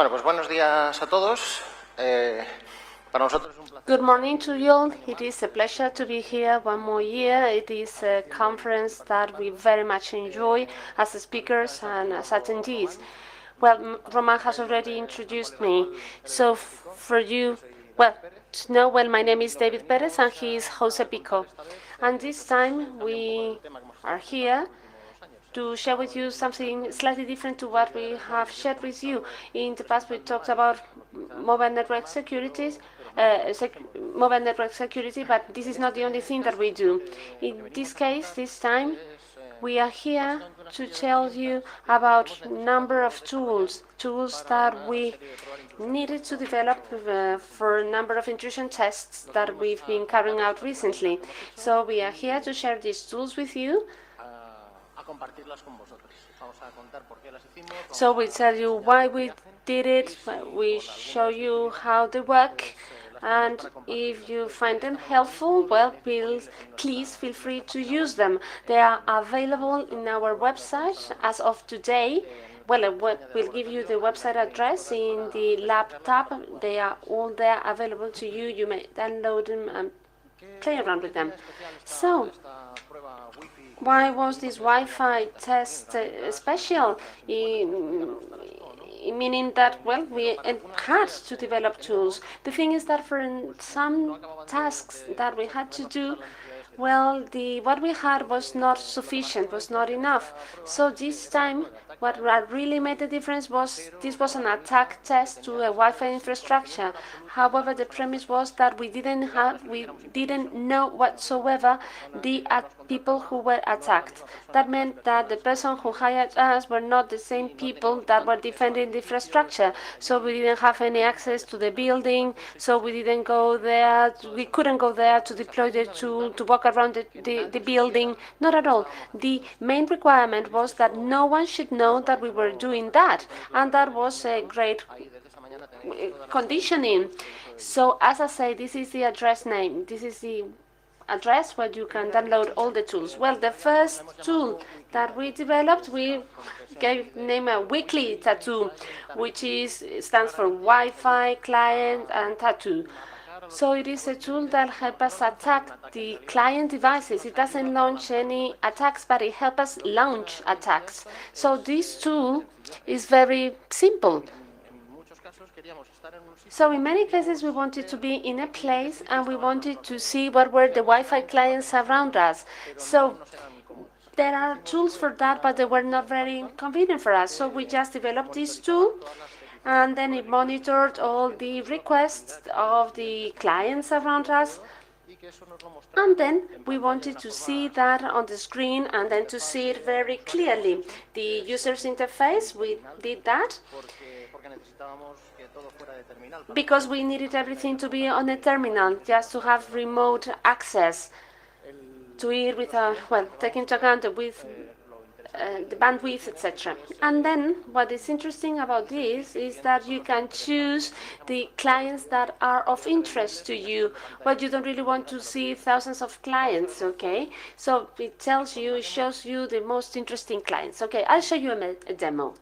Bueno, pues buenos días a todos. Para nosotros es un placer. Good morning to you all. It is a pleasure to be here one more year. It is a conference that we very much enjoy as speakers and as attendees. Well, Roman has already introduced me. So for you, well, to know, well, my name is David Perez and he is José Picó. And this time we are here to share with you something slightly different to what we have shared with you. In the past, we talked about mobile network securities, mobile network security, but this is not the only thing that we do. In this case, this time, we are here to tell you about a number of tools that we needed to develop for a number of intrusion tests that we've been carrying out recently. So we are here to share these tools with you. So we tell you why we did it, we show you how they work, and if you find them helpful, well, please feel free to use them. They are available in our website as of today. Well, we'll give you the website address in the lab tab. They are all there available to you. You may download them and play around with them. So, why was this Wi-Fi test special? Meaning that, well, we had to develop tools. The thing is that for some tasks that we had to do, well, what we had was not sufficient, was not enough. So this time, what really made the difference was this was an attack test to a Wi-Fi infrastructure. However, the premise was that we didn't know whatsoever the people who were attacked. That meant that the person who hired us were not the same people that were defending the infrastructure. So we didn't have any access to the building. So we didn't go there. We couldn't go there to deploy the tool, to walk around the building. Not at all. The main requirement was that no one should know that we were doing that, and that was a great conditioning. So as I say, this is the address name. This is the address where you can download all the tools. Well, the first tool that we developed, we gave name a weekly tattoo, which stands for Wi-Fi, client, and tattoo. So it is a tool that helps us attack the client devices. It doesn't launch any attacks, but it helps us launch attacks. So this tool is very simple. So in many cases, we wanted to be in a place and we wanted to see what were the Wi-Fi clients around us. So there are tools for that, but they were not very convenient for us. So we just developed this tool, and then it monitored all the requests of the clients around us. And then we wanted to see that on the screen and then to see it very clearly. The user's interface, we did that because we needed everything to be on a terminal, just to have remote access to it without, well, taking into account the bandwidth, etc. And then what is interesting about this is that you can choose the clients that are of interest to you, but you don't really want to see thousands of clients, okay? So it shows you the most interesting clients. Okay, I'll show you a demo.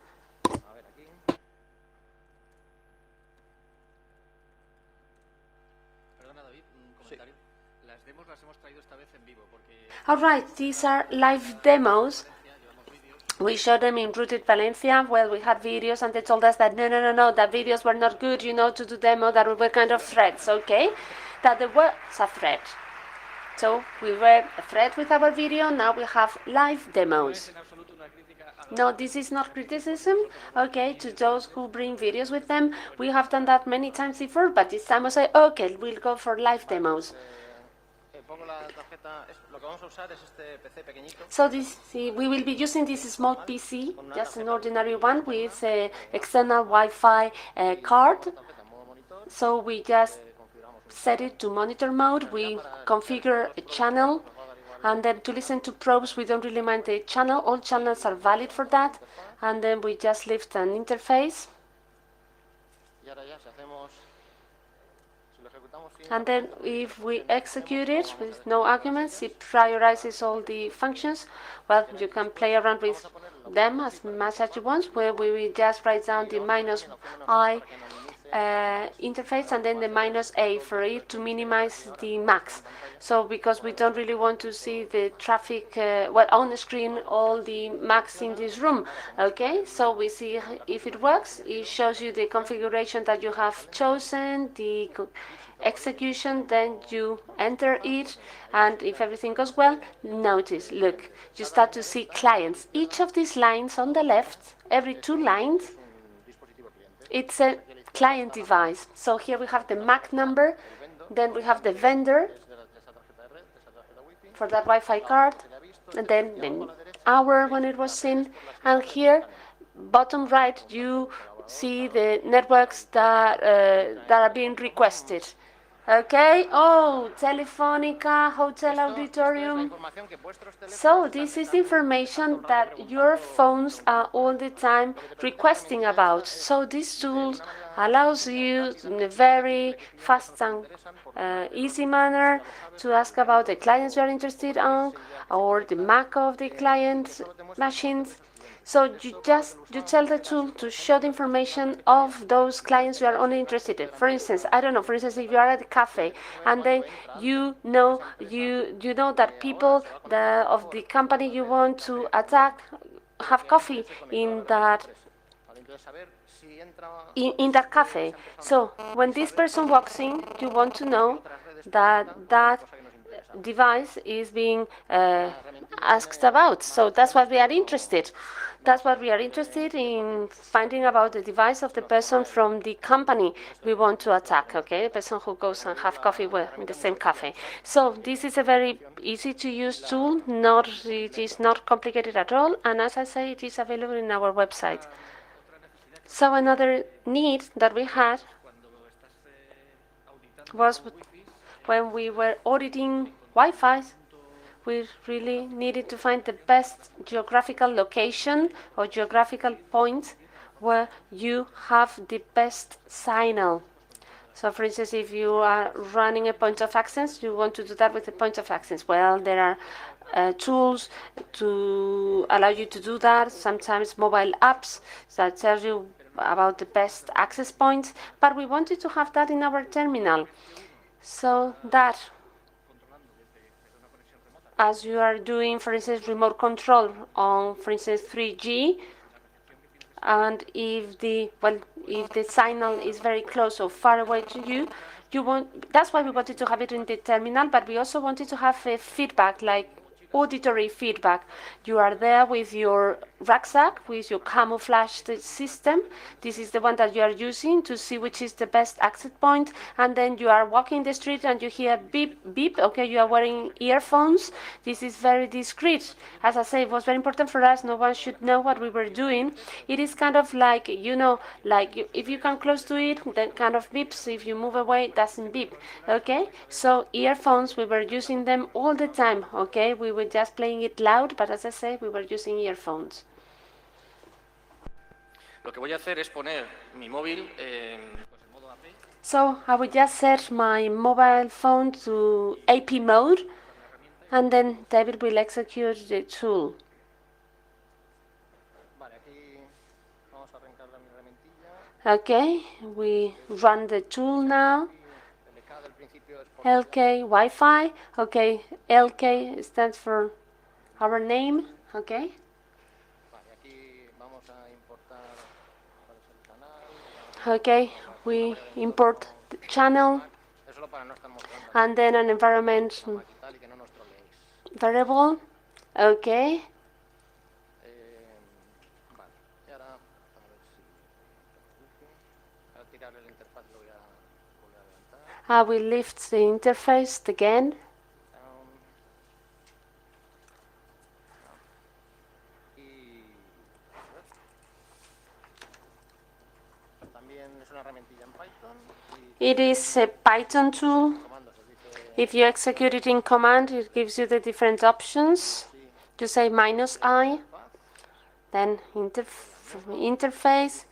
All right, these are live demos. We showed them in Rooted Valencia. Well, we had videos, and they told us that no, that videos were not good, to do demo, that we were kind of threats, okay? That there was a threat. So we were a threat with our video. Now we have live demos. No, this is not criticism, okay, to those who bring videos with them. We have done that many times before, but this time we say, okay, we'll go for live demos. So we will be using this small PC, just an ordinary one with an external Wi-Fi card. So we just set it to monitor mode. We configure a channel, and then to listen to probes, we don't really mind the channel. All channels are valid for that. And then we just lift an interface. And then if we execute it with no arguments, it prioritizes all the functions. Well, you can play around with them as much as you want, where we will just write down the -I interface and then the -A for it to minimize the max. So because we don't really want to see the traffic, well, on the screen, all the max in this room, okay? So we see if it works. It shows you the configuration that you have chosen, the execution, then you enter it, and if everything goes well, notice, look, you start to see clients. Each of these lines on the left, every 2 lines, it's a client device. So here we have the MAC number, then we have the vendor for that Wi-Fi card, and then the hour when it was seen, and here, bottom right, you see the networks that are being requested. Okay, oh, Telefónica, Hotel Auditorium. So this is information that your phones are all the time requesting about. So this tool allows you in a very fast and easy manner to ask about the clients you are interested in or the MAC of the client's machines. So you tell the tool to show the information of those clients you are only interested in. For instance, I don't know. For instance, if you are at a cafe and then you know that people of the company you want to attack have coffee in that cafe. So when this person walks in, you want to know that that device is being asked about. So that's what we are interested. That's what we are interested in, finding about the device of the person from the company we want to attack, okay? The person who goes and have coffee in the same cafe. So this is a very easy to use tool. It is not complicated at all. And as I say, it is available in our website. So another need that we had was when we were auditing Wi-Fi, we really needed to find the best geographical location or geographical point where you have the best signal. So for instance, if you are running a point of access, you want to do that with a point of access. Well, there are tools to allow you to do that, sometimes mobile apps that tell you about the best access points, but we wanted to have that in our terminal. So that as you are doing, for instance, remote control on, for instance, 3G, and if the signal is very close or far away to you, that's why we wanted to have it in the terminal, but we also wanted to have a feedback, like auditory feedback. You are there with your rucksack, with your camouflaged system. This is the one that you are using to see which is the best access point. And then you are walking the street and you hear beep, beep. Okay, you are wearing earphones. This is very discreet. As I say, it was very important for us. No one should know what we were doing. It is kind of like, if you come close to it, then kind of beeps. If you move away, it doesn't beep. Okay, so earphones, we were using them all the time. Okay, we were just playing it loud, but as I say, we were using earphones. So I will just set my mobile phone to AP mode, and then David will execute the tool. Okay, we run the tool now. LK Wi-Fi. Okay, LK stands for our name. Okay. Okay, we import the channel and then an environment variable. Okay. I will lift the interface again. It is a Python tool. If you execute it in command, it gives you the different options. You say -I, then interface,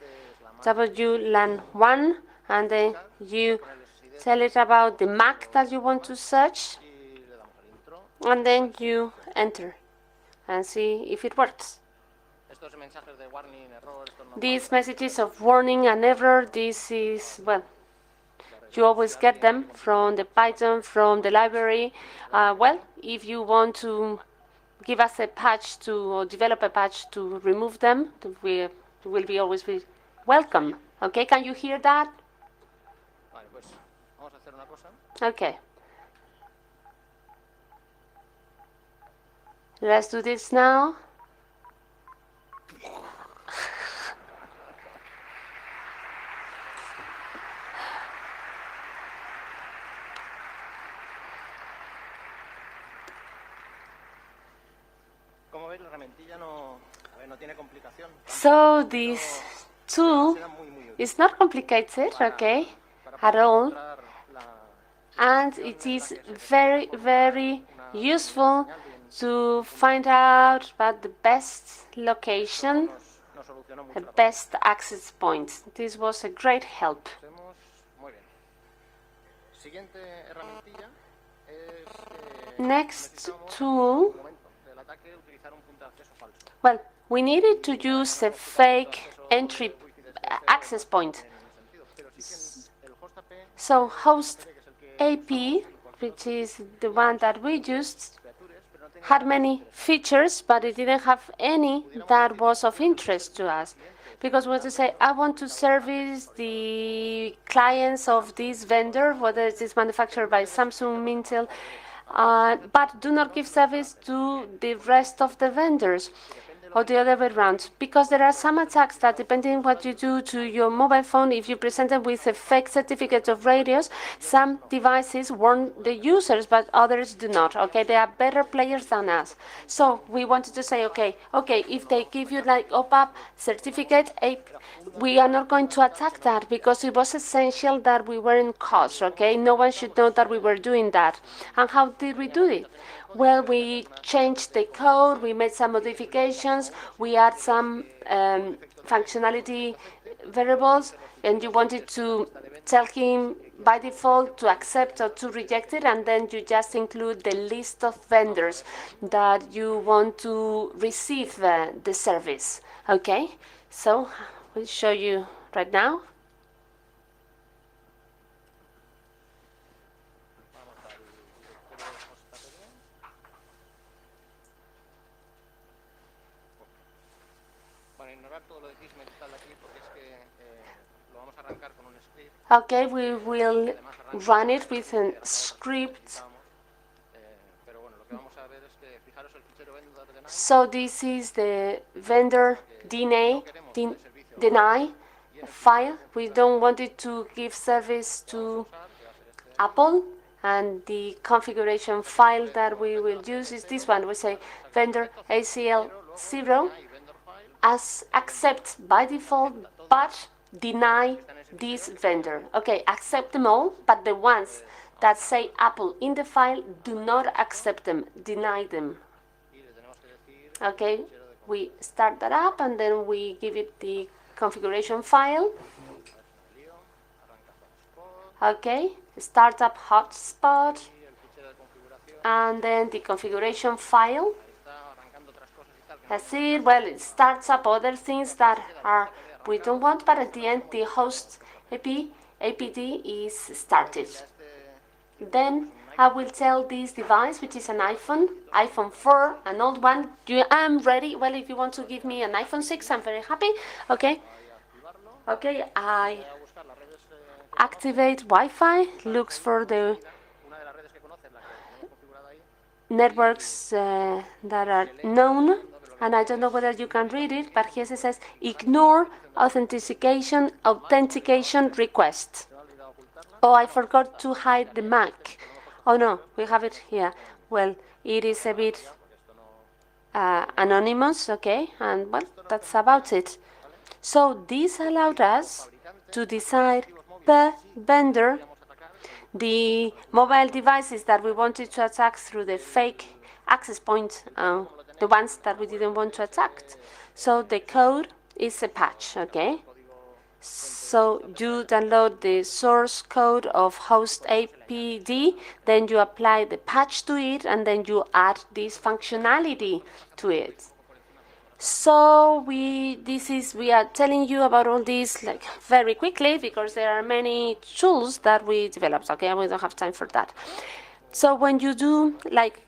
WLAN 1, and then you tell it about the MAC that you want to search, and then you enter and see if it works. These messages of warning and error, this is, well, you always get them from the Python, from the library. Well, if you want to give us a patch to, or develop a patch to remove them, we will be always be welcome. Okay, can you hear that? Okay. Let's do this now. So this tool is not complicated, okay, at all, and it is very, very useful to find out about the best location, the best access point. This was a great help. Next tool. Well, we needed to use a fake entry access point. So host AP, which is the one that we used, had many features, but it didn't have any that was of interest to us. Because when you say, I want to service the clients of this vendor, whether it is manufactured by Samsung, Intel, but do not give service to the rest of the vendors, or the other way around, because there are some attacks that, depending on what you do to your mobile phone, if you present them with a fake certificate of radios, some devices warn the users, but others do not. Okay, they are better players than us. So we wanted to say, okay, if they give you like OPAP certificate, we are not going to attack that because it was essential that we weren't caught. Okay, no one should know that we were doing that. And how did we do it? Well, we changed the code, we made some modifications, we add some functionality variables, and you wanted to tell him by default to accept or to reject it, and then you just include the list of vendors that you want to receive the service. Okay, so we'll show you right now. Okay, we will run it with a script. So this is the vendor deny file. We don't want it to give service to Apple, and the configuration file that we will use is this one. We say vendor ACL0 as accept by default, but deny this vendor. Okay, accept them all, but the ones that say Apple in the file, do not accept them, deny them. Okay, we start that up and then we give it the configuration file. Okay, startup hotspot, and then the configuration file. That's it. Well, it starts up other things that are we don't want, but at the end the host APT is started. Then I will tell this device, which is an iPhone 4, an old one, I'm ready. Well, if you want to give me an iPhone 6, I'm very happy. Okay, I activate Wi-Fi, looks for the networks that are known, and I don't know whether you can read it, but here it says ignore authentication request. Oh, I forgot to hide the MAC. Oh no, we have it here. Well, it is a bit anonymous, okay, and well, that's about it. So this allowed us to decide per vendor the mobile devices that we wanted to attack through the fake access point, the ones that we didn't want to attack. So the code is a patch, okay? So you download the source code of host APD, then you apply the patch to it, and then you add this functionality to it. So we are telling you about all this like very quickly because there are many tools that we developed. Okay, we don't have time for that. So when you do like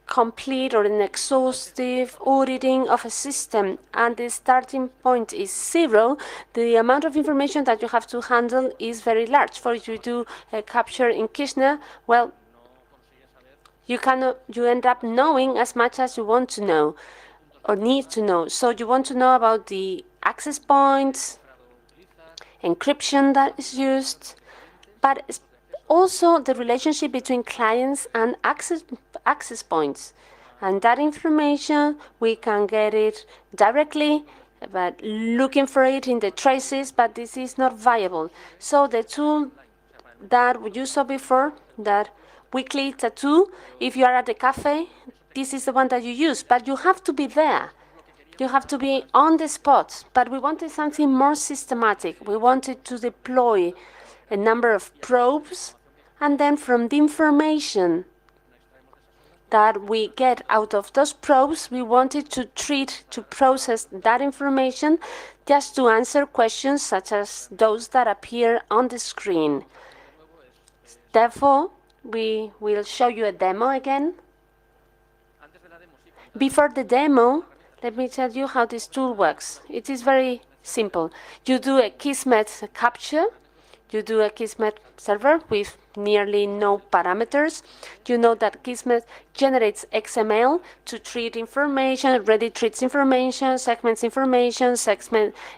complete or an exhaustive auditing of a system and the starting point is 0, the amount of information that you have to handle is very large. For you to do a capture in Kirchner, well, you end up knowing as much as you want to know or need to know. So you want to know about the access points, encryption that is used, but also the relationship between clients and access points. And that information, we can get it directly, but looking for it in the traces, but this is not viable. So the tool that you saw before, that weekly tattoo, if you are at the cafe, this is the one that you use, but you have to be there. You have to be on the spot. But we wanted something more systematic. We wanted to deploy a number of probes, and then from the information that we get out of those probes, we wanted to process that information just to answer questions such as those that appear on the screen. Therefore, we will show you a demo again. Before the demo, let me tell you how this tool works. It is very simple. You do a Kismet capture. You do a Kismet server with nearly no parameters. You know that Kismet generates XML to treat information, already treats information, segments information,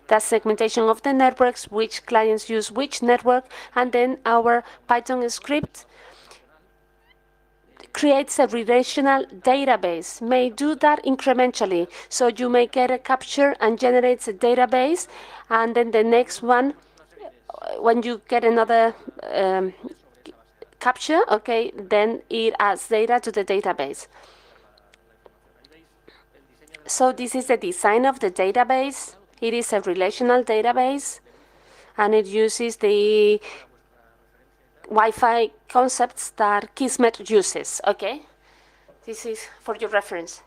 does segmentation of the networks, which clients use which network, and then our Python script creates a relational database, may do that incrementally. So you may get a capture and generates a database, and then the next one, when you get another capture, okay, then it adds data to the database. So this is the design of the database. It is a relational database, and it uses the Wi-Fi concepts that Kismet uses, okay? This is for your reference.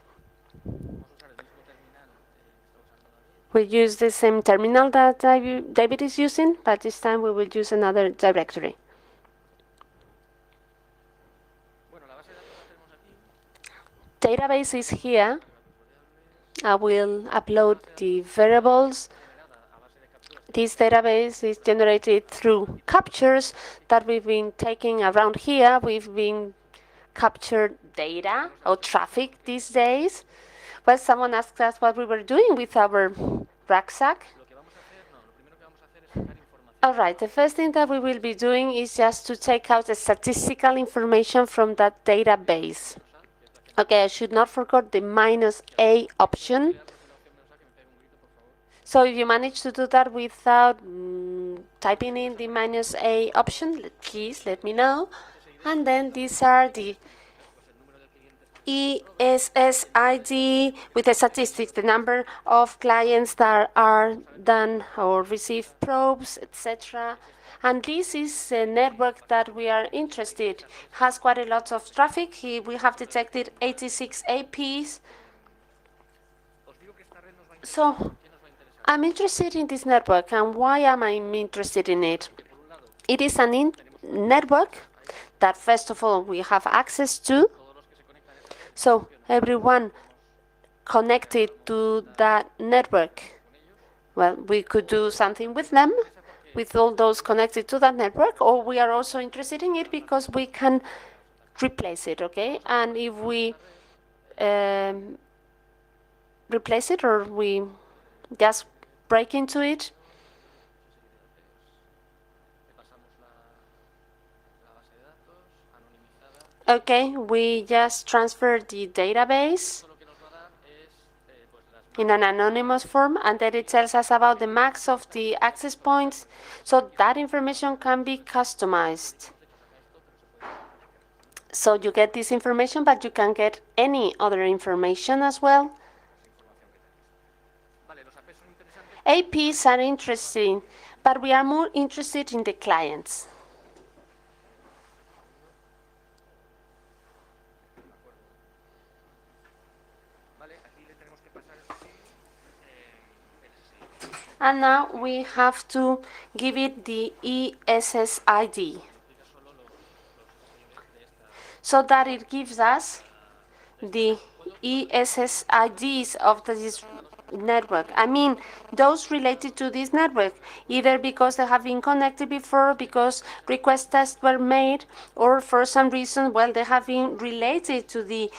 We use the same terminal that David is using, but this time we will use another directory. Database is here. I will upload the variables. This database is generated through captures that we've been taking around here. We've been captured data or traffic these days. Well, someone asked us what we were doing with our rucksack. All right, the first thing that we will be doing is just to take out the statistical information from that database. Okay, I should not forget the -a option. So if you manage to do that without typing in the -a option, please let me know. And then these are the ESSID with the statistics, the number of clients that are done or receive probes, etc. And this is a network that we are interested. Has quite a lot of traffic. We have detected 86 APs. So I'm interested in this network, and why am I interested in it? It is a network that, first of all, we have access to. So everyone connected to that network, well, we could do something with them, with all those connected to that network, or we are also interested in it because we can replace it, okay? And if we replace it or we just break into it, okay, we just transfer the database in an anonymous form, and then it tells us about the max of the access points, so that information can be customized. So you get this information, but you can get any other information as well. APs are interesting, but we are more interested in the clients. And now we have to give it the ESSID so that it gives us the ESSIDs of this network. I mean, those related to this network, either because they have been connected before, because request tests were made, or for some reason, well, they have been related to the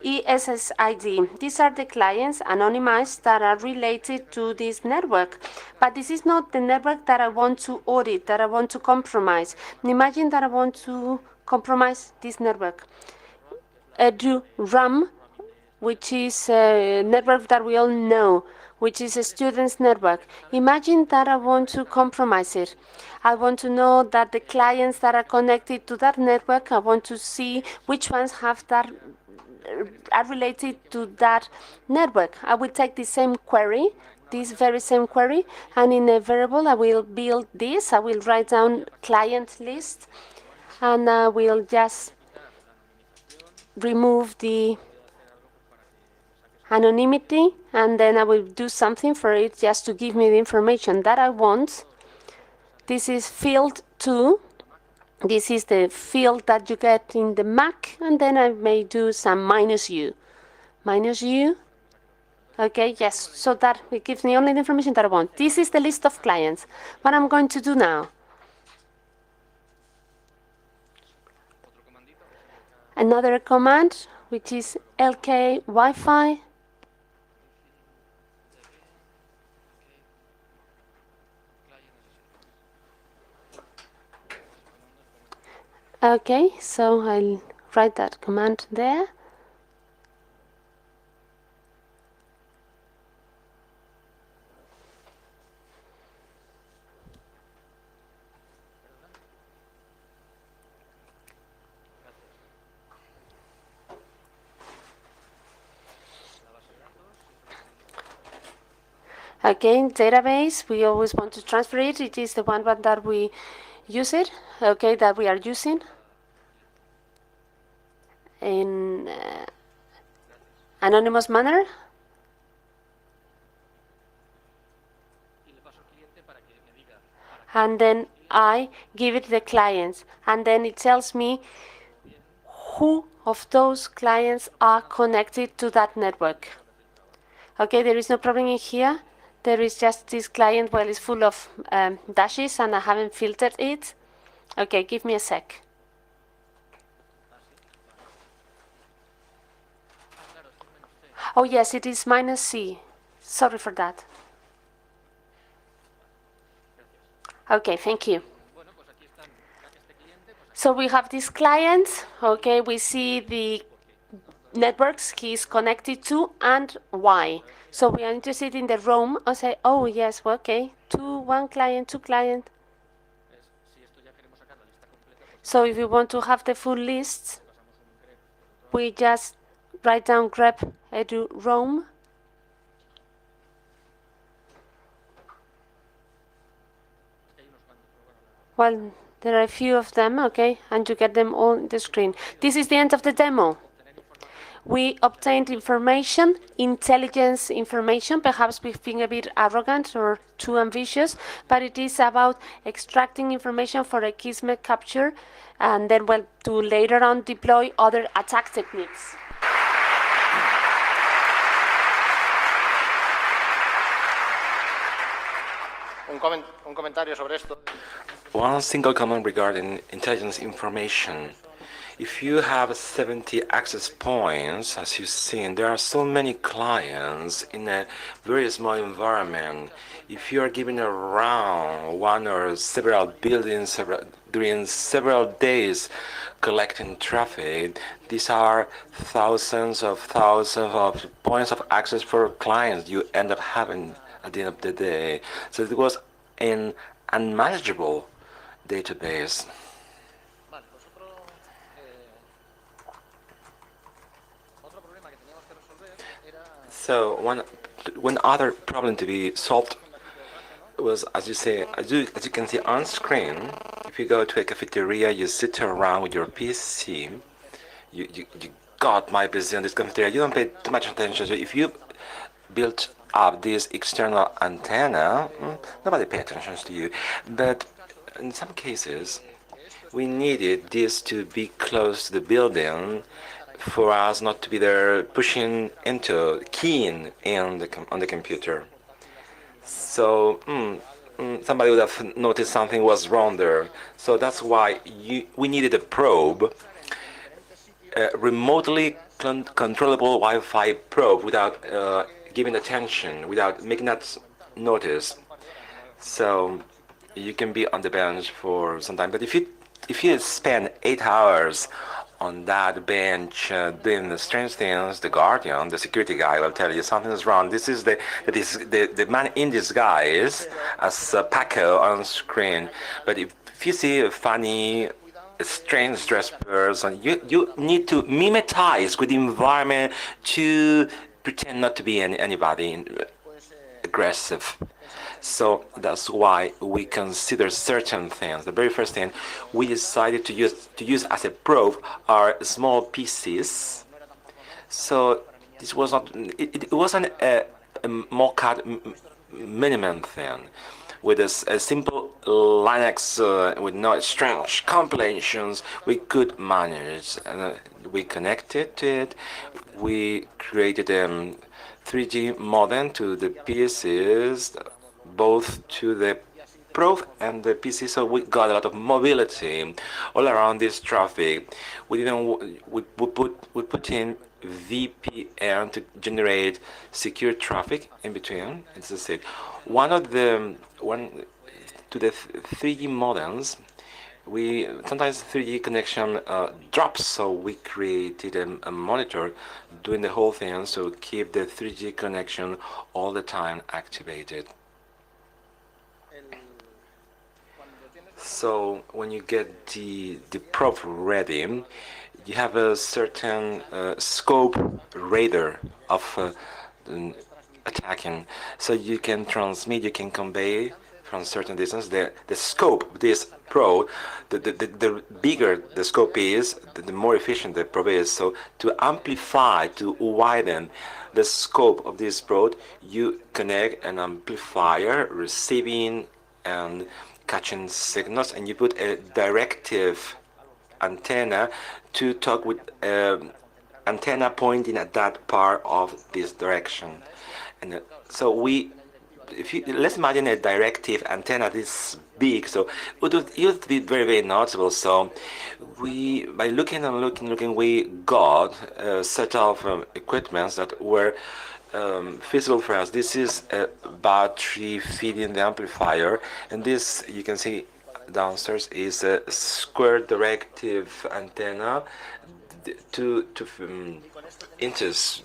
ESSID. These are the clients, anonymized, that are related to this network. But this is not the network that I want to audit, that I want to compromise. Imagine that I want to compromise this network. Do RAM, which is a network that we all know, which is a students' network. Imagine that I want to compromise it. I want to know that the clients that are connected to that network, I want to see which ones have that are related to that network. I will take the same query, this very same query, and in a variable I will build this. I will write down client list, and I will just remove the anonymity, and then I will do something for it just to give me the information that I want. This is field 2. This is the field that you get in the Mac, and then I may do some -u. -u. Okay, yes, so that it gives me only the information that I want. This is the list of clients. What I'm going to do now. Another command, which is lk Wi-Fi. Okay, so I'll write that command there. Again, database, we always want to transfer it. It is the one that we use it, okay, that we are using in anonymous manner. And then I give it the clients, and then it tells me who of those clients are connected to that network. Okay, there is no problem in here. There is just this client, well, it's full of dashes, and I haven't filtered it. Okay, give me a sec. Oh, yes, it is -c. Sorry for that. Okay, thank you. So we have this client. Okay, we see the networks he is connected to and why. So we are interested in the roam. I say, oh yes, well, okay, one client, two client. So if we want to have the full list, we just write down grep edu roam. Well, there are a few of them, okay, and you get them all on the screen. This is the end of the demo. We obtained information, intelligence information. Perhaps we've been a bit arrogant or too ambitious, but it is about extracting information for a Kismet capture, and then, well, to later on deploy other attack techniques. Un comentario sobre esto. One single comment regarding intelligence information. If you have 70 access points, as you've seen, there are so many clients in a very small environment. If you are giving around one or several buildings during several days collecting traffic, these are thousands of points of access for clients you end up having at the end of the day. So it was an unmanageable database. So one other problem to be solved was, as you say, as you can see on screen, if you go to a cafeteria, you sit around with your PC, you got my PC on this cafeteria, you don't pay too much attention. So if you built up this external antenna, nobody pay attention to you. But in some cases, we needed this to be close to the building for us not to be there pushing into, keying in on the computer. So somebody would have noticed something was wrong there. So that's why we needed a probe, a remotely controllable Wi-Fi probe without giving attention, without making that notice. So you can be on the bench for some time. But if you spend 8 hours on that bench doing the strange things, the guardian, the security guy will tell you something is wrong. This is the man in disguise as Paco on screen. But if you see a funny, strange dressed person, you need to mimetize with the environment to pretend not to be anybody aggressive. So that's why we consider certain things. The very first thing we decided to use as a probe are small PCs. So this was not it wasn't a mock-up minimum thing. With a simple Linux with no strange compilations, we could manage. And we connected to it. We created a 3G modem to the PCs, both to the probe and the PC, so we got a lot of mobility all around this traffic. We put in VPN to generate secure traffic in between. It's the same. One to the 3G modems. We sometimes 3G connection drops, so we created a monitor doing the whole thing, so keep the 3G connection all the time activated. So when you get the probe ready, you have a certain scope radar of attacking. So you can transmit, you can convey from certain distance. The scope of this probe, the bigger the scope is, the more efficient the probe is. So to amplify, to widen the scope of this probe, you connect an amplifier receiving and catching signals, and you put a directive antenna to talk with antenna pointing at that part of this direction. And so let's imagine a directive antenna this big, so it would be very, very noticeable. So by looking and looking, we got a set of equipments that were feasible for us. This is a battery feeding the amplifier, and this, you can see downstairs, is a square directive antenna, 2 inches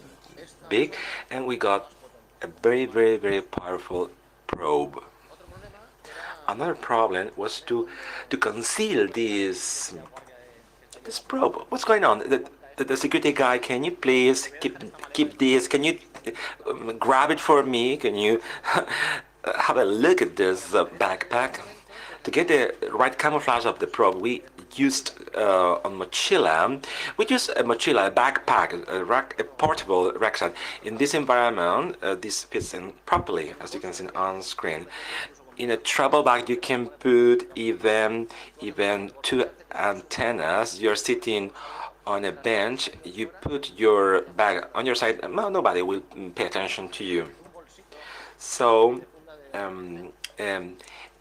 big, and we got a very, very, very powerful probe. Another problem was to conceal this probe. What's going on? The security guy, can you please keep this? Can you grab it for me? Can you have a look at this backpack? To get the right camouflage of the probe, we used a mochila. We used a mochila, a backpack, a portable rucksack. In this environment, this fits in properly, as you can see on screen. In a travel bag, you can put even 2 antennas. You're sitting on a bench, you put your bag on your side, nobody will pay attention to you. So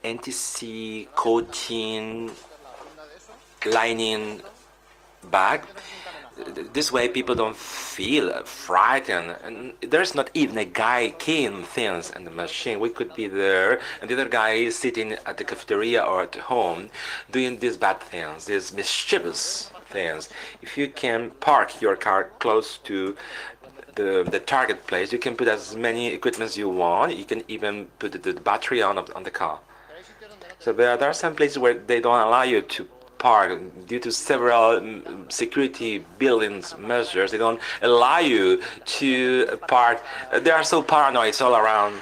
NTC coating lining bag, this way people don't feel frightened, and there's not even a guy keying things in the machine. We could be there and the other guy is sitting at the cafeteria or at home doing these bad things, these mischievous things. If you can park your car close to the target place, you can put as many equipment as you want. You can even put the battery on the car. So there are some places where they don't allow you to park due to several security buildings measures. They don't allow you to park. They are so paranoid all around.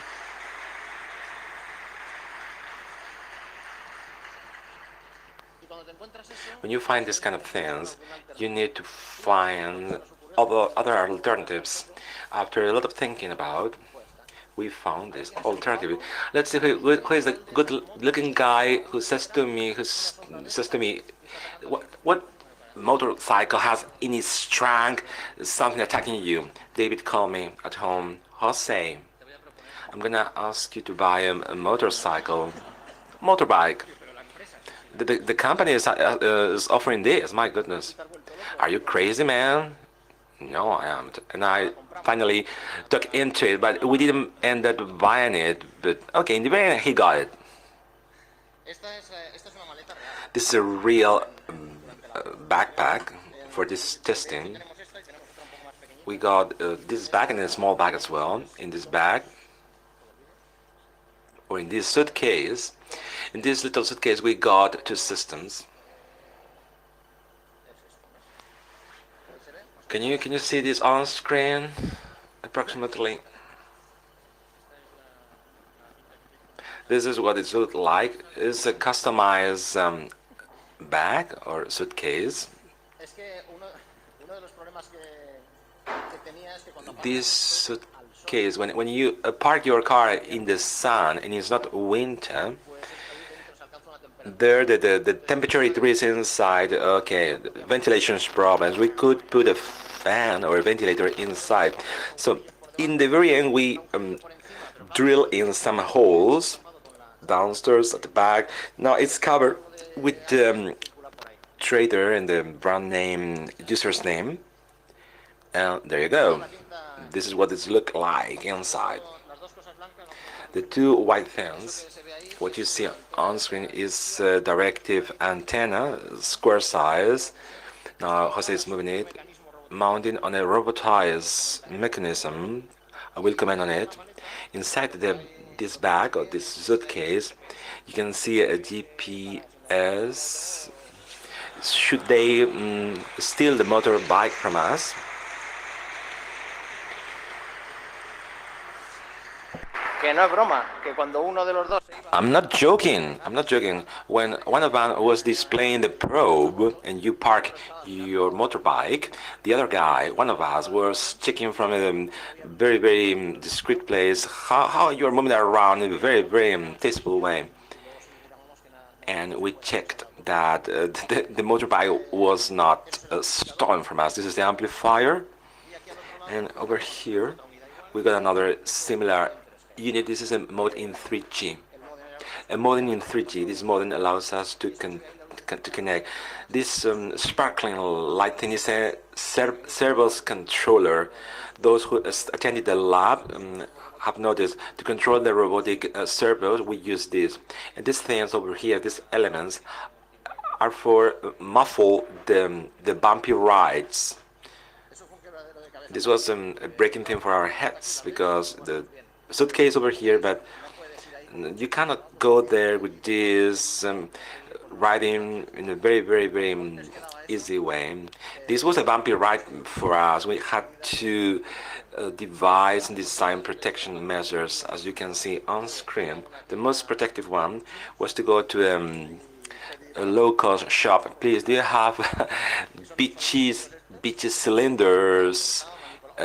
When you find this kind of things, you need to find other alternatives. After a lot of thinking about, we found this alternative. Let's see who is the good-looking guy who says to me, what motorcycle has in its trunk something attacking you? David called me at home. Jose, I'm gonna ask you to buy a motorbike. The company is offering this. My goodness, are you crazy, man? No, I am. And I finally took into it, but we didn't end up buying it. But okay, in the very end, he got it. This is a real backpack for this testing. We got this bag and a small bag as well. In this bag, or in this suitcase, in this little suitcase, we got 2 systems. Can you see this on screen? Approximately. This is what it looks like. It's a customized bag or suitcase. This suitcase, when you park your car in the sun and it's not winter, there the temperature it reaches inside. Okay, ventilation problems. We could put a fan or a ventilator inside. So in the very end, we drill in some holes downstairs at the back. Now it's covered with the trader and the brand name, user's name. And there you go. This is what it looks like inside. The 2 white things, what you see on screen is a directive antenna, square size. Now Jose is moving it, mounted on a robotized mechanism. I will comment on it. Inside this bag or this suitcase, you can see a GPS. Should they steal the motorbike from us? I'm not joking. When one of us was displaying the probe and you park your motorbike, the other guy, one of us, was checking from a very, very discreet place how you're moving around in a very, very tasteful way. And we checked that the motorbike was not stolen from us. This is the amplifier. And over here, we got another similar unit. This is a mode in 3G. A modem in 3G. This modem allows us to connect. This sparkling light thing is a servos controller. Those who attended the lab have noticed to control the robotic servos, we use this. And these things over here, these elements, are for muffle the bumpy rides. This was a breaking thing for our heads because the suitcase over here, but you cannot go there with this riding in a very, very, very easy way. This was a bumpy ride for us. We had to devise and design protection measures, as you can see on screen. The most protective one was to go to a low-cost shop. Please, do you have beaches cylinders?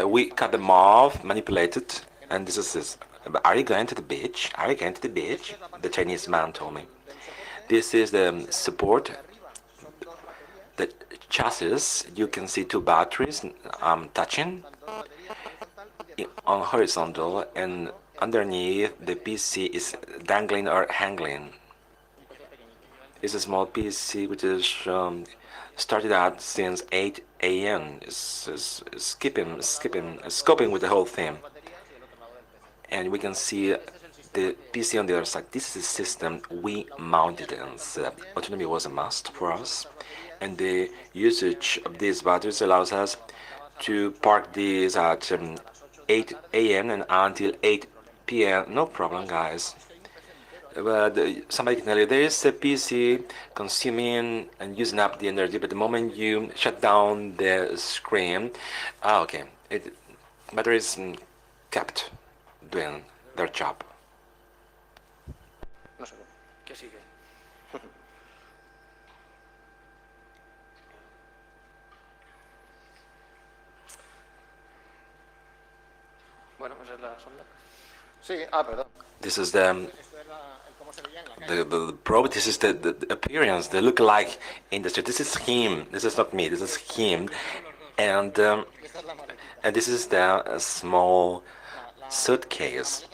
We cut them off, manipulated, and this is this. Are you going to the beach? Are you going to the beach? The Chinese man told me. This is the support. The chassis, you can see 2 batteries touching on horizontal, and underneath the PC is dangling or hanging. It's a small PC which is started out since 8 a.m. It's scoping with the whole thing. And we can see the PC on the other side. This is the system we mounted in. So autonomy was a must for us. And the usage of these batteries allows us to park these at 8 a.m. and until 8 p.m. No problem, guys. But somebody can tell you there is a PC consuming and using up the energy, but the moment you shut down the screen, okay, batteries kept doing their job. Sí, perdón. This is the probe. This is the appearance, the look-alike industry. This is him. This is not me. This is him, and this is the small suitcase.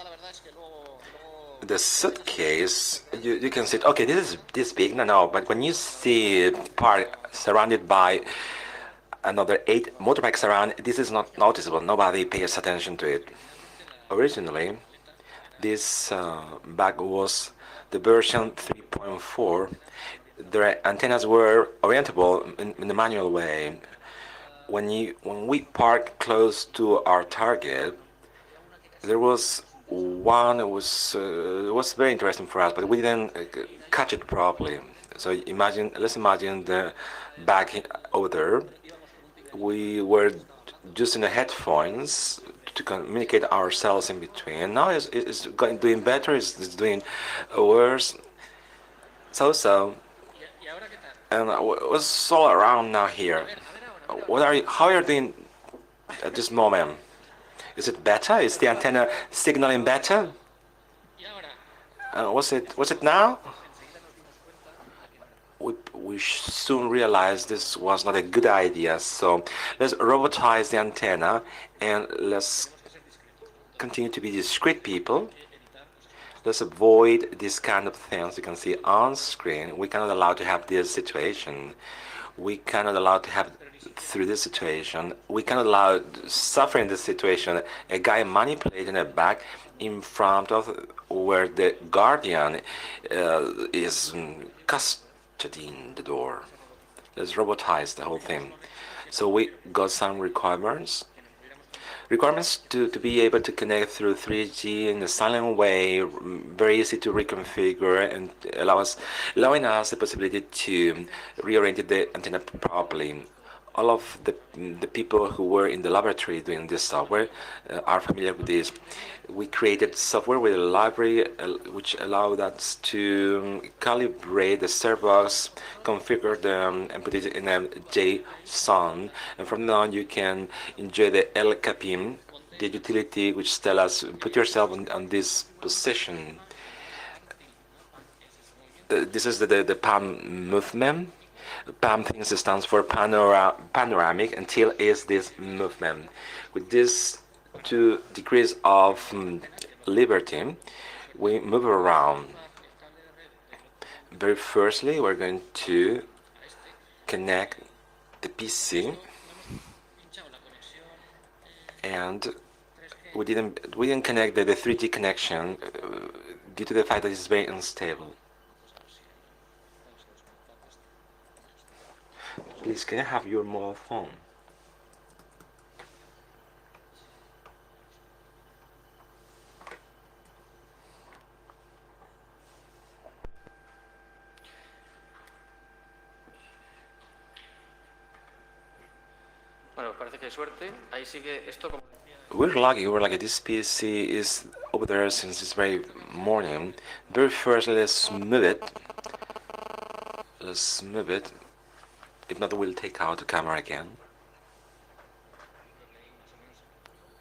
The suitcase, you can see, okay, this is this big, no, but when you see it parked surrounded by another 8 motorbikes around, this is not noticeable. Nobody pays attention to it. Originally, this bag was the version 3.4. The antennas were orientable in the manual way. When we parked close to our target, there was one was very interesting for us, but we didn't catch it properly. So let's imagine the bag over there. We were using the headphones to communicate ourselves in between. Now it's doing better. It's doing worse. So, and what's all around now here? How are you doing at this moment? Is it better? Is the antenna signaling better? Was it now? We soon realized this was not a good idea. So let's robotize the antenna and let's continue to be discreet people. Let's avoid this kind of things you can see on screen. We cannot allow to have this situation. We cannot allow to have through this situation. We cannot allow suffer in this situation. A guy manipulating a bag in front of where the guardian is custodying the door. Let's robotize the whole thing. So we got some requirements to be able to connect through 3G in a silent way, very easy to reconfigure, and allowing us the possibility to reorient the antenna properly. All of the people who were in the laboratory doing this software are familiar with this. We created software with a library which allowed us to calibrate the server box, configure them, and put it in a JSON. And from now on, you can enjoy the El Capim, the utility which tells us put yourself on this position. This is the PAM movement. PAM things stands for panoramic, and TIL is this movement. With these 2 degrees of liberty, we move around. Very firstly, we're going to connect the PC, and we didn't connect the 3G connection due to the fact that it's very unstable. Please, can I have your mobile phone? We're lucky. This PC is over there since this very morning. Very first, let's move it. If not, we'll take out the camera again.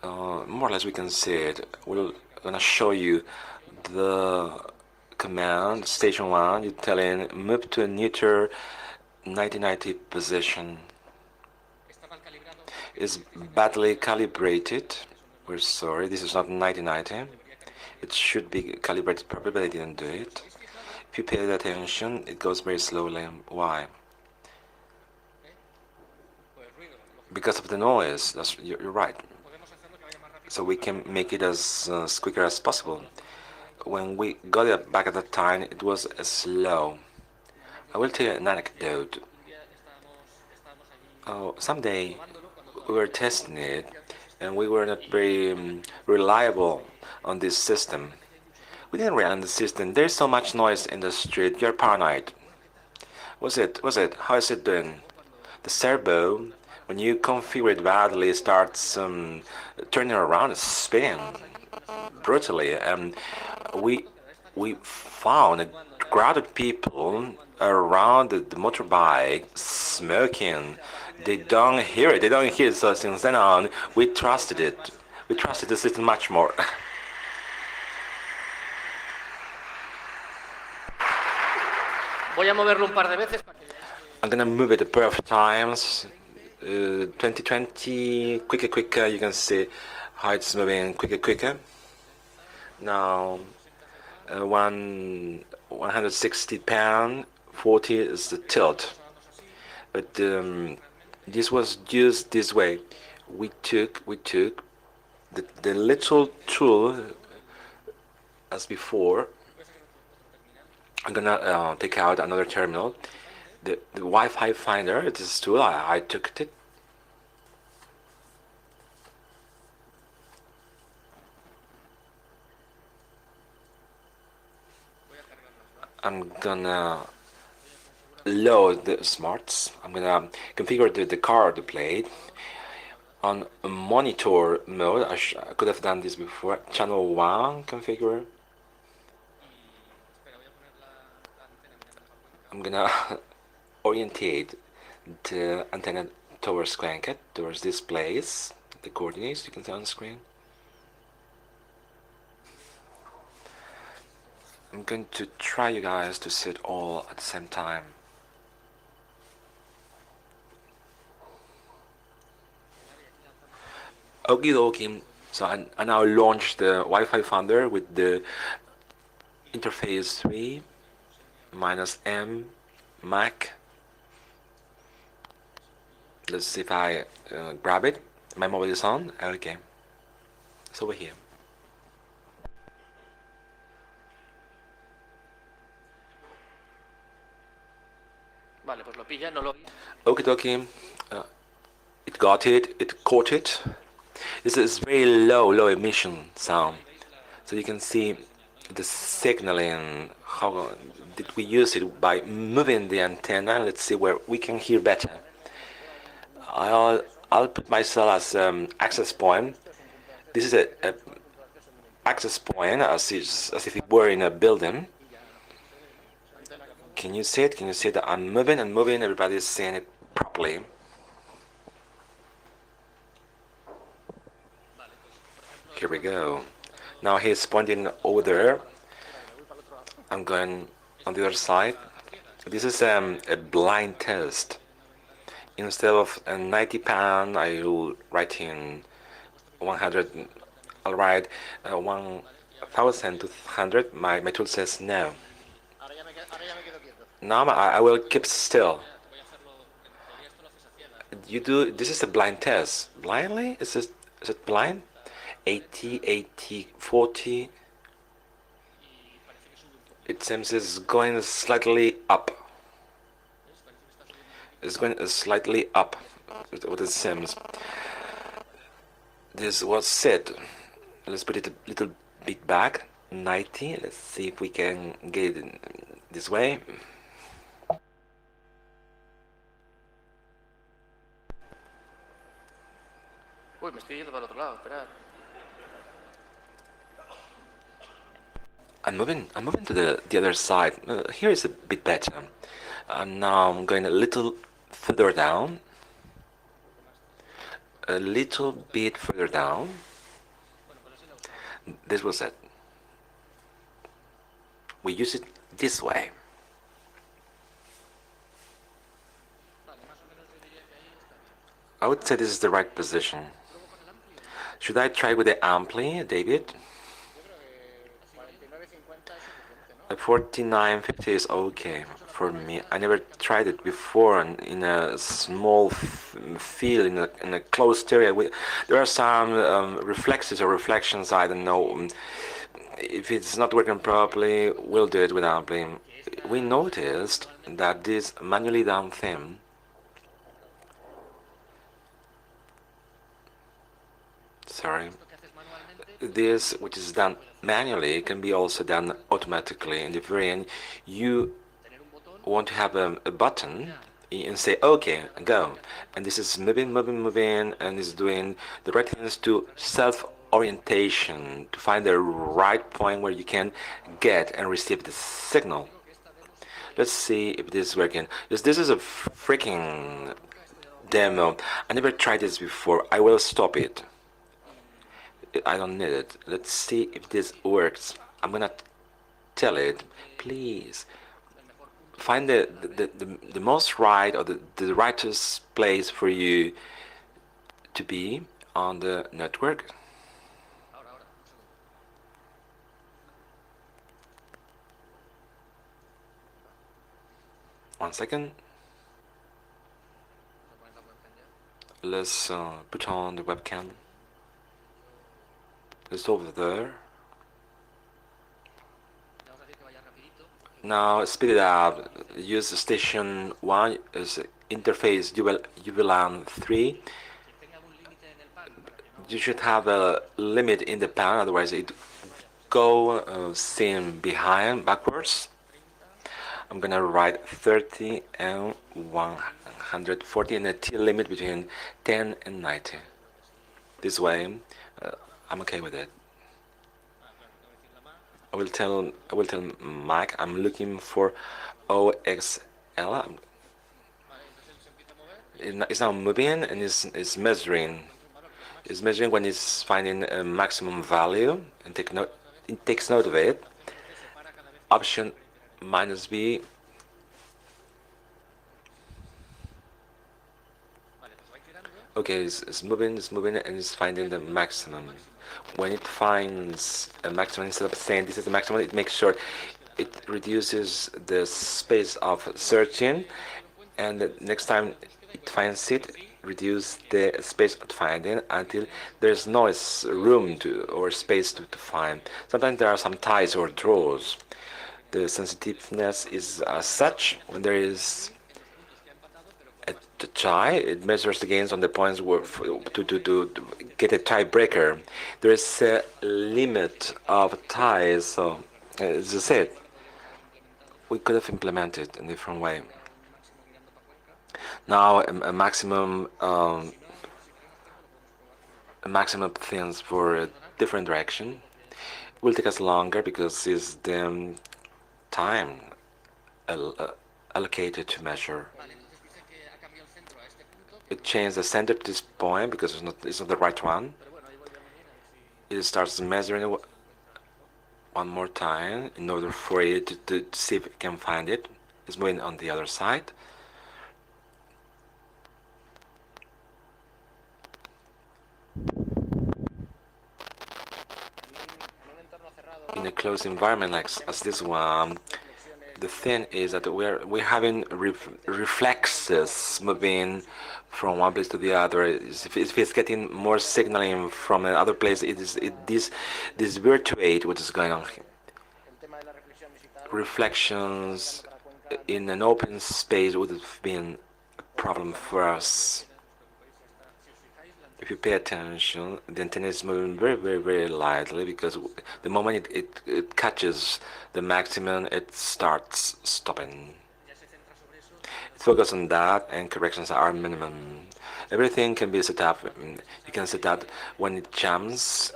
More or less we can see it. We're gonna show you the command, station 1, you're telling move to a neuter 1990 position. It's badly calibrated. We're sorry, this is not 1990. It should be calibrated properly, but I didn't do it. If you pay attention, it goes very slowly. Why? Because of the noise. You're right. So we can make it as quicker as possible. When we got it back at that time, it was slow. I will tell you an anecdote. Someday we were testing it, and we were not very reliable on this system. We didn't rely on the system. There's so much noise in the street. You're paranoid. Was it? How is it doing? The servo, when you configure it badly, starts turning around, spinning brutally. And we found a crowd of people around the motorbike smoking. They don't hear it. So since then on, we trusted it. we trusted the system much more. Voy a moverlo un par de veces. I'm gonna move it a pair of times. 2020, quicker, you can see how it's moving quicker. Now, 160 pound, 40 is the tilt. But this was used this way. We took the little tool as before. I'm gonna take out another terminal. The Wi-Fi finder, this tool, I took it. I'm gonna load the smarts. I'm gonna configure the card plate on monitor mode. I could have done this before. Channel 1 configure. I'm gonna orientate the antenna towards cranket, towards this place, the coordinates you can see on the screen. I'm going to try you guys to see it all at the same time. Okie dokie. So I now launch the Wi-Fi Finder with the interface 3 -M Mac. Let's see if I grab it. My mobile is on. Okay. It's over here. Vale, pues lo pilla, no lo... Okie dokie. It got it. It caught it. This is very low emission sound. So you can see the signaling. How did we use it? By moving the antenna. Let's see where we can hear better. I'll put myself as access point. This is a access point as if it were in a building. Can you see it? Can you see that I'm moving and moving? Everybody's seeing it properly. Here we go. Now he's pointing over there. I'm going on the other side. This is a blind test. Instead of 90 pound, I will write in 100. I'll write 1,200. My tool says no. Now I will keep still. You do. This is a blind test. Blindly? Is it blind? 80, 80, 40. It seems it's going slightly up. It's going slightly up. What it seems. This was set. Let's put it a little bit back. 90. Let's see if we can get it this way. Uy, me estoy yendo para el otro lado, esperad. I'm moving to the other side. Here is a bit better. Now I'm going a little further down. A little bit further down. This was it. We use it this way. I would say this is the right position. Should I try with the ampli, David? 4950 is okay for me. I never tried it before in a small field, in a closed area. There are some reflexes or reflections, I don't know. If it's not working properly, we'll do it with ampli. We noticed that this manually done thing this, which is done manually, can be also done automatically. In the very end, you want to have a button and say, okay, go. And this is moving, and is doing the right things to self-orientation, to find the right point where you can get and receive the signal. Let's see if this is working. This is a freaking demo. I never tried this before. I will stop it. I don't need it. Let's see if this works. I'm gonna tell it. Please find the most right or the rightest place for you to be on the network. One second. Let's put on the webcam. It's over there. Now speed it up. Use station 1 as interface UVLAN 3. You should have a limit in the pan, otherwise it go seen behind backwards. I'm gonna write 30 and 140 and a T limit between 10 and 90. This way, I'm okay with it. I will tell Mike I'm looking for OXL. It's now moving and it's measuring. It's measuring when it's finding a maximum value and it takes note of it. Option -B. Okay, it's moving, and it's finding the maximum. When it finds a maximum, instead of saying this is the maximum, it makes sure it reduces the space of searching, and the next time it finds it, reduce the space of finding until there's no room or space to find. Sometimes there are some ties or draws. The sensitiveness is such when there is a tie, it measures the gains on the points to get a tiebreaker. There is a limit of ties, so as I said, we could have implemented in a different way. Now a maximum things for a different direction will take us longer because it's the time allocated to measure. It changed the center to this point because it's not the right one. It starts measuring one more time in order for it to see if it can find it. It's moving on the other side. In a closed environment like as this one, the thing is that we're having reflexes moving from one place to the other. If it's getting more signaling from another place, this virtuate what is going on here. Reflections in an open space would have been a problem for us. If you pay attention, the antenna is moving very, very, very lightly because the moment it catches the maximum, it starts stopping. It focuses on that, and corrections are minimum. Everything can be set up. You can set up when it jumps,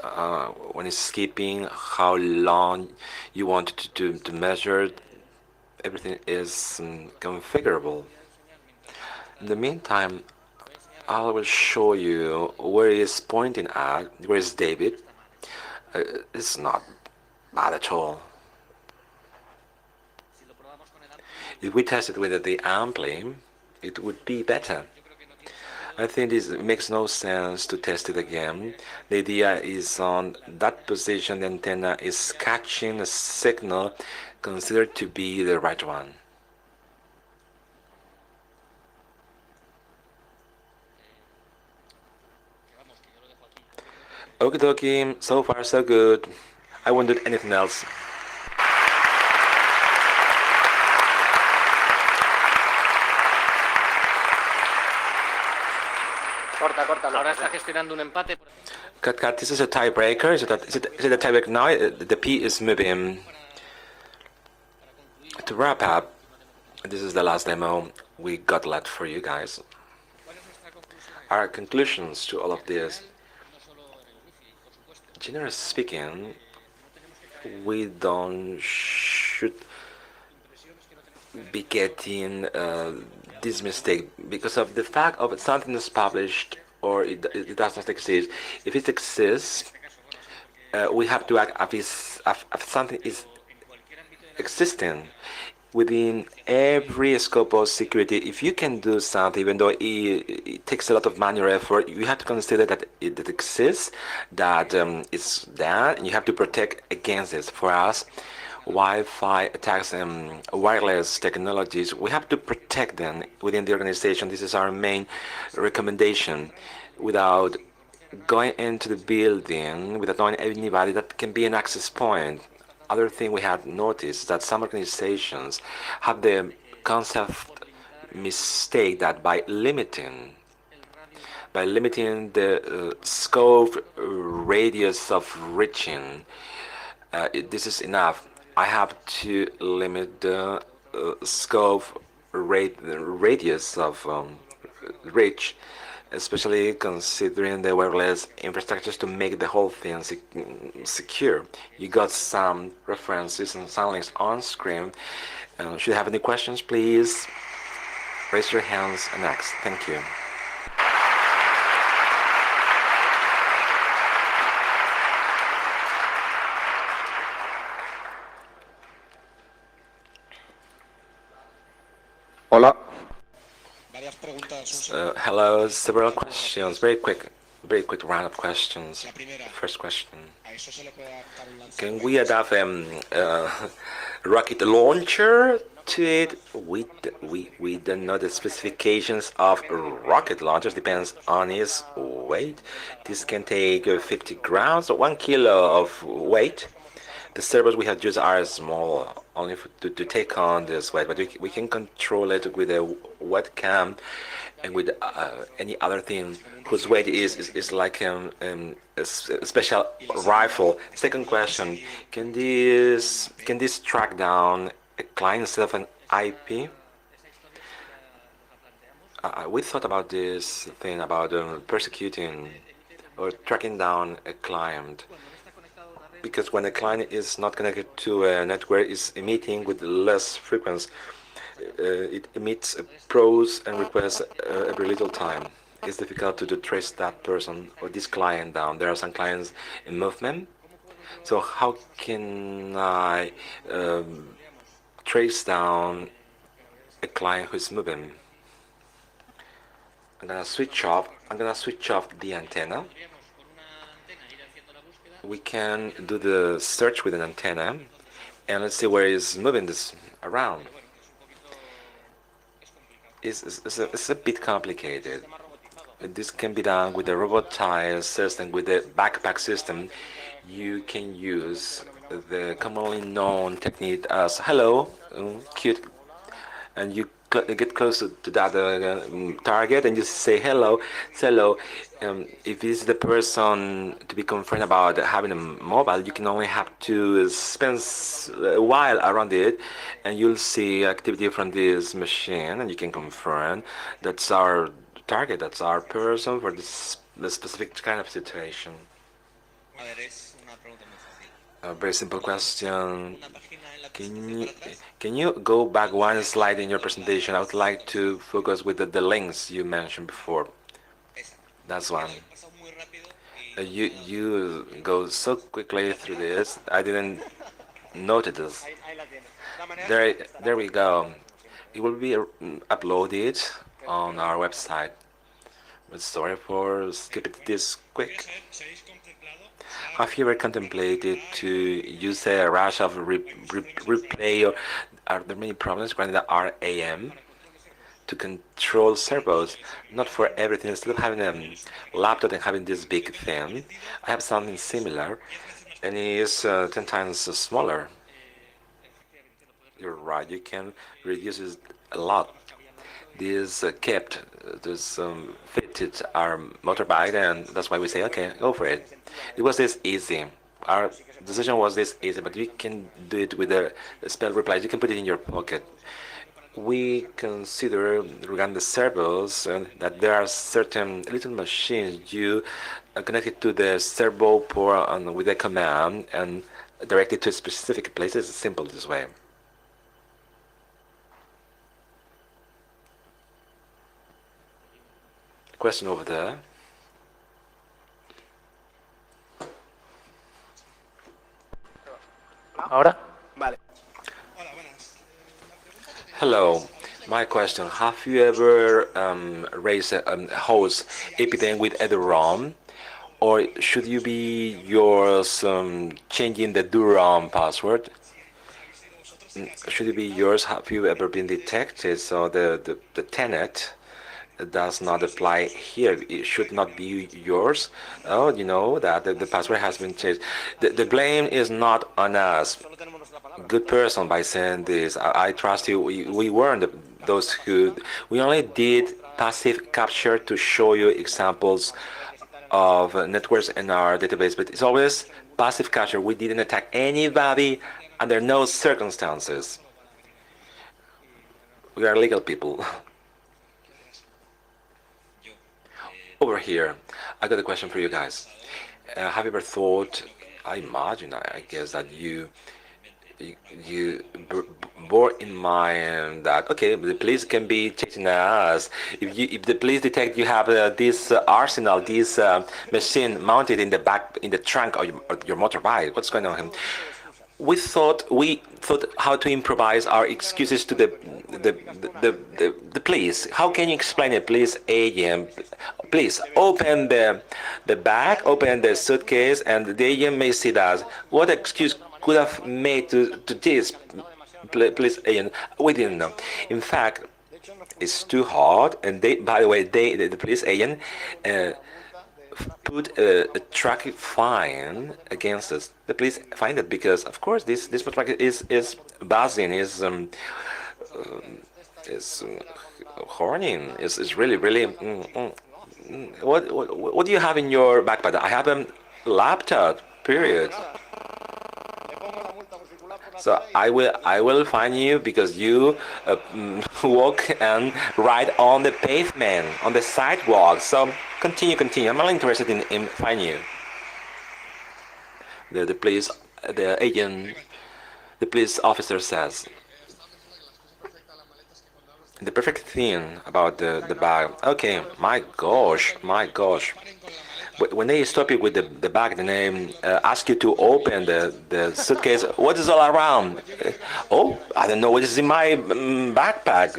when it's skipping, how long you want to measure. Everything is configurable. In the meantime, I will show you where he is pointing at. Where is David? It's not bad at all. If we test it with the ampli, it would be better. I think it makes no sense to test it again. The idea is on that position, the antenna is catching a signal considered to be the right one. Okie dokie, so far so good. I won't do anything else. Ahora está gestionando un empate. Cut, this is a tiebreaker. Is it a tiebreaker now? The P is moving. To wrap up, this is the last demo we got left for you guys. Our conclusions to all of this. Generally speaking, we should be getting this mistake because of the fact of something is published or it does not exist. If it exists, we have to act if something is existing within every scope of security. If you can do something, even though it takes a lot of manual effort, you have to consider that it exists, that it's there, and you have to protect against it. For us, Wi-Fi attacks and wireless technologies, we have to protect them within the organization. This is our main recommendation. Without going into the building, without knowing anybody, that can be an access point. Other thing we have noticed that some organizations have the concept mistake that by limiting the scope radius of reaching, this is enough. I have to limit the scope radius of reach, especially considering the wireless infrastructures to make the whole thing secure. You got some references and some links on screen. Should you have any questions, please raise your hands and ask. Thank you. Hola. Hello, several questions. Very quick round of questions. First question. Can we adapt a rocket launcher to it? We don't know the specifications of rocket launchers. Depends on its weight. This can take 50 grams or 1 kilo of weight. The servers we have used are small, only to take on this weight, but we can control it with a webcam and with any other thing whose weight is like a special rifle. Second question: Can this track down a client instead of an IP? We thought about this thing about persecuting or tracking down a client, because when a client is not connected to a network, is emitting with less frequency. It emits pros and requests every little time. It's difficult to trace that person or this client down. There are some clients in movement. So how can I trace down a client who's moving? I'm gonna switch off the antenna. We can do the search with an antenna, and let's see where it's moving this around. It's a bit complicated. This can be done with the robotized system, with the backpack system. You can use the commonly known technique as hello, cute, and you get closer to that target and you say hello. If this is the person to be concerned about having a mobile, you can only have to spend a while around it, and you'll see activity from this machine, and you can confirm that's our target, that's our person for this specific kind of situation. A very simple question. Can you go back one slide in your presentation? I would like to focus with the links you mentioned before. That's one. You go so quickly through this. I didn't notice this. There we go. It will be uploaded on our website. But sorry for skipping this quick. Have you ever contemplated to use a rush of replay, or are there many problems running the RAM to control servos? Not for everything. Instead of having a laptop and having this big thing, I have something similar, and it is 10 times smaller. You're right, you can reduce it a lot. This fitted our motorbike, and that's why we say, okay, go for it. It was this easy. Our decision was this easy, but you can do it with a spell reply. You can put it in your pocket. We consider, regarding the servos, that there are certain little machines you connected to the servo port with a command and directed to specific places. It's simple this way. Question over there. ¿Ahora? Vale. Hello. My question, have you ever raised a host API with EduROM? Or should you be yours changing the DUROM password? Should it be yours? Have you ever been detected? So the tenet does not apply here. It should not be yours. Oh, you know that the password has been changed. The blame is not on us. Good person by saying this. I trust you. We weren't those who. We only did passive capture to show you examples of networks in our database, but it's always passive capture. We didn't attack anybody under no circumstances. We are legal people. Over here, I got a question for you guys. Have you ever thought, I imagine, I guess that you bore in mind that okay, the police can be chasing us. If the police detect you have this arsenal, this machine mounted in the back, in the trunk of your motorbike, what's going on? We thought how to improvise our excuses to the police. How can you explain it, please, agent? Please open the bag, open the suitcase, and the agent may see that. What excuse could have made to this, please, agent? We didn't know. In fact, it's too hot, and they, by the way, the police agent put a traffic fine against us. The police find it because, of course, this motorbike is buzzing, is horning, is really really. What do you have in your backpack? I have a laptop. Period. So I will fine you because you walk and ride on the pavement, on the sidewalk. So continue. I'm not interested in fine you. The police, the agent, the police officer says. The perfect thing about the bag. Okay, my gosh. When they stop you with the bag, then they ask you to open the suitcase. What is all around? Oh, I don't know what is in my backpack.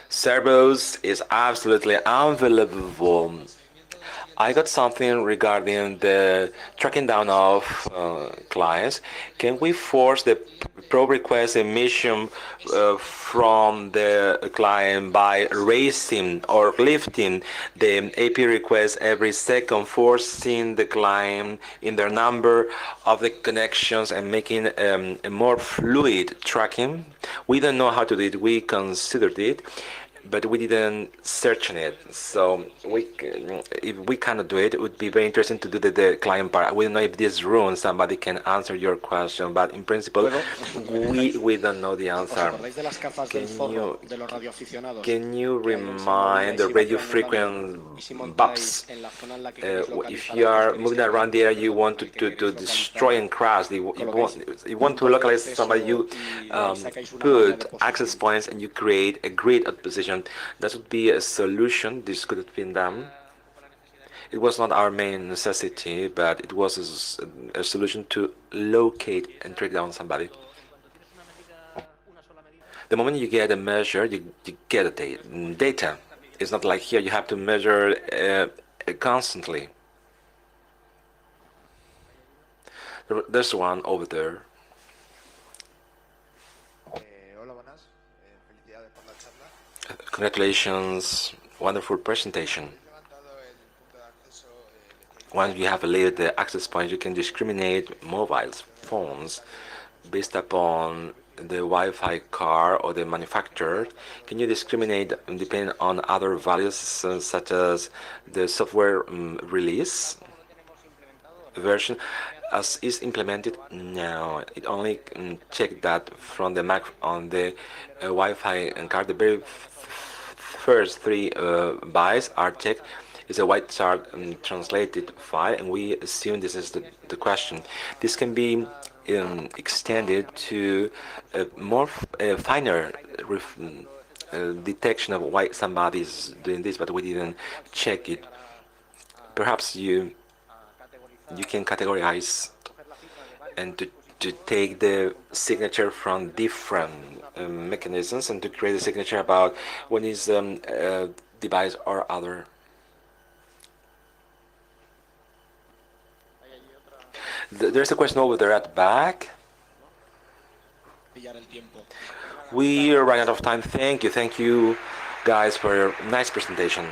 Servos is absolutely unbelievable. I got something regarding the tracking down of clients. Can we force the pro request emission from the client by raising or lifting the AP request every second, forcing the client in their number of the connections and making a more fluid tracking? We don't know how to do it. We considered it, but we didn't search on it. So if we cannot do it, it would be very interesting to do the client part. We don't know if this room somebody can answer your question, but in principle, we don't know the answer. Can you remind the radio frequent bups? If you are moving around there, you want to destroy and crash. You want to localize somebody, you put access points and you create a grid at position. That would be a solution. This could have been done. It was not our main necessity, but it was a solution to locate and track down somebody. The moment you get a measure, you get a data. It's not like here you have to measure constantly. There's one over there. Congratulations, wonderful presentation. Once you have laid the access point, you can discriminate mobile phones based upon the Wi-Fi car or the manufacturer. Can you discriminate depending on other values such as the software release version? As is implemented now, it only check that from the Mac on the Wi-Fi card. The very first 3 bytes are checked. It's a white chart translated file, and we assume this is the question. This can be extended to a more finer detection of why somebody is doing this, but we didn't check it. Perhaps you can categorize and to to take the signature from different mechanisms and to create a signature about when is device or other. There's a question over there at the back. We are running out of time. Thank you guys for your nice presentation.